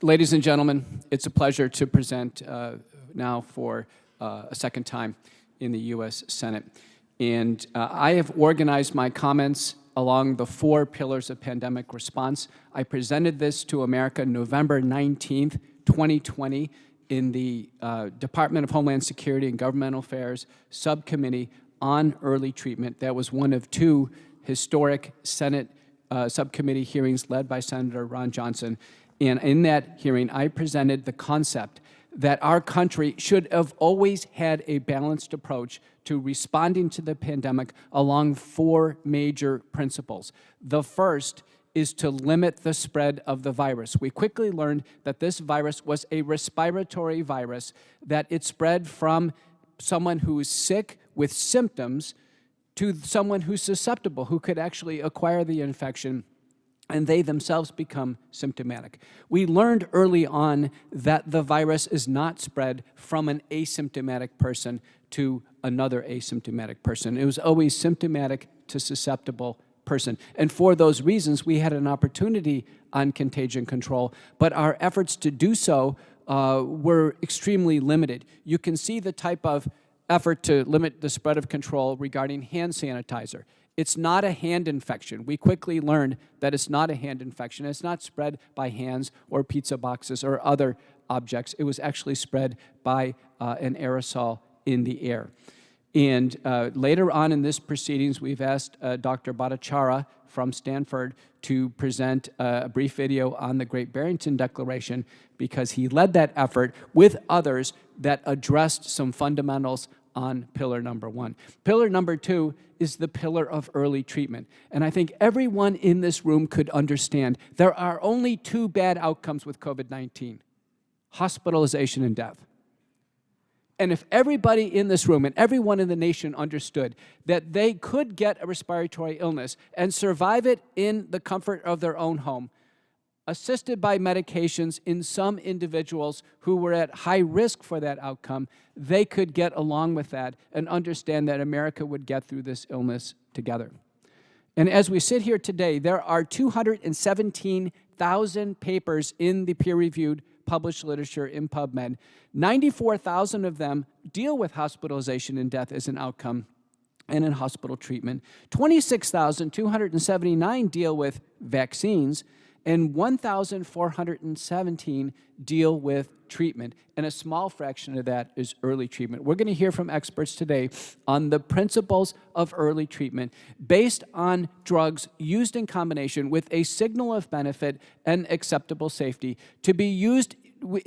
Ladies and gentlemen, it's a pleasure to present now for a second time in the U.S. Senate. And I have organized my comments along the 4 pillars of pandemic response. I presented this to America November 19th, 2020 in the Department of Homeland Security and Governmental Affairs Subcommittee on Early Treatment. That was one of 2 historic Senate subcommittee hearings led by Senator Ron Johnson. And in that hearing, I presented the concept that our country should have always had a balanced approach to responding to the pandemic along 4 major principles. The first is to limit the spread of the virus. We quickly learned that this virus was a respiratory virus, that it spread from someone who is sick with symptoms to someone who's susceptible, who could actually acquire the infection and they themselves become symptomatic. We learned early on that the virus is not spread from an asymptomatic person to another asymptomatic person. It was always symptomatic to susceptible person. And for those reasons, we had an opportunity on contagion control, but our efforts to do so were extremely limited. You can see the type of effort to limit the spread of control regarding hand sanitizer. It's not a hand infection. We quickly learned that it's not a hand infection. It's not spread by hands or pizza boxes or other objects. It was actually spread by an aerosol in the air. And later on in this proceedings, we've asked Dr. Bhattacharya from Stanford to present a brief video on the Great Barrington Declaration because he led that effort with others that addressed some fundamentals on pillar number 1. Pillar number 2 is the pillar of early treatment. And I think everyone in this room could understand there are only 2 bad outcomes with COVID-19, hospitalization and death. And if everybody in this room and everyone in the nation understood that they could get a respiratory illness and survive it in the comfort of their own home, assisted by medications in some individuals who were at high risk for that outcome, they could get along with that and understand that America would get through this illness together. And as we sit here today, there are 217,000 papers in the peer-reviewed published literature in PubMed. 94,000 of them deal with hospitalization and death as an outcome and in hospital treatment. 26,279 deal with vaccines, and 1,417 deal with treatment, and a small fraction of that is early treatment. We're going to hear from experts today on the principles of early treatment based on drugs used in combination with a signal of benefit and acceptable safety to be used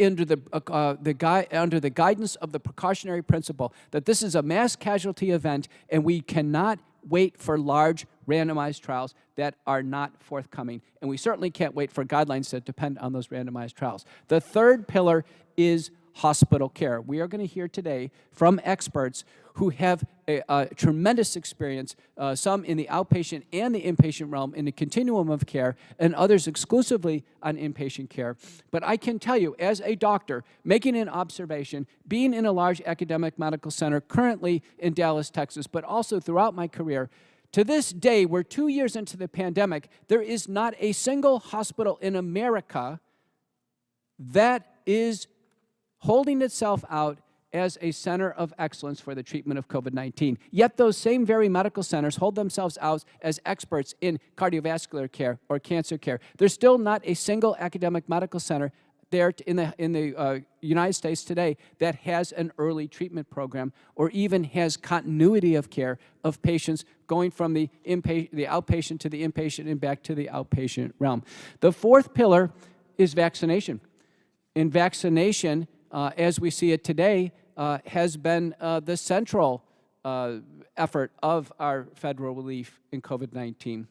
under the guidance of the precautionary principle that this is a mass casualty event and we cannot wait for large randomized trials that are not forthcoming. And we certainly can't wait for guidelines that depend on those randomized trials. The third pillar is hospital care. We are going to hear today from experts who have a tremendous experience, some in the outpatient and the inpatient realm in the continuum of care, and others exclusively on inpatient care. But I can tell you, as a doctor, making an observation, being in a large academic medical center, currently in Dallas, Texas, but also throughout my career, to this day, we're 2 years into the pandemic, there is not a single hospital in America that is holding itself out as a center of excellence for the treatment of COVID-19. Yet those same very medical centers hold themselves out as experts in cardiovascular care or cancer care. There's still not a single academic medical center there in the United States today that has an early treatment program or even has continuity of care of patients going from the outpatient to the inpatient and back to the outpatient realm. The fourth pillar is vaccination. And vaccination, as we see it today, has been the central effort of our federal relief in COVID-19.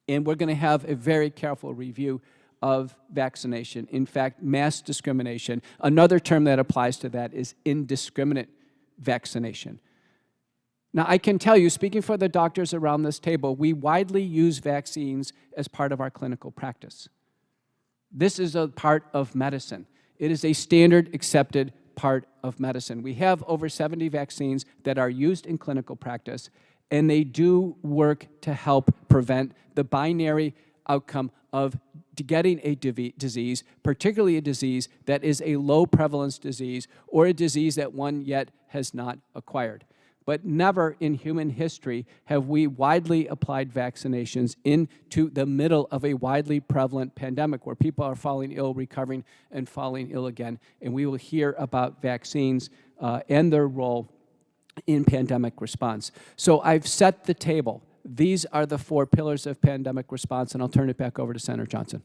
And we're going to have a very careful review of vaccination. In fact, mass discrimination. Another term that applies to that is indiscriminate vaccination. Now, I can tell you, speaking for the doctors around this table, we widely use vaccines as part of our clinical practice. This is a part of medicine. It is a standard accepted part of medicine. We have over 70 vaccines that are used in clinical practice, and they do work to help prevent the binary outcome of to getting a disease, particularly a disease that is a low prevalence disease or a disease that one yet has not acquired. But never in human history have we widely applied vaccinations into the middle of a widely prevalent pandemic where people are falling ill, recovering, and falling ill again. And we will hear about vaccines and their role in pandemic response. So I've set the table. These are the 4 pillars of pandemic response, and I'll turn it back over to Senator Johnson.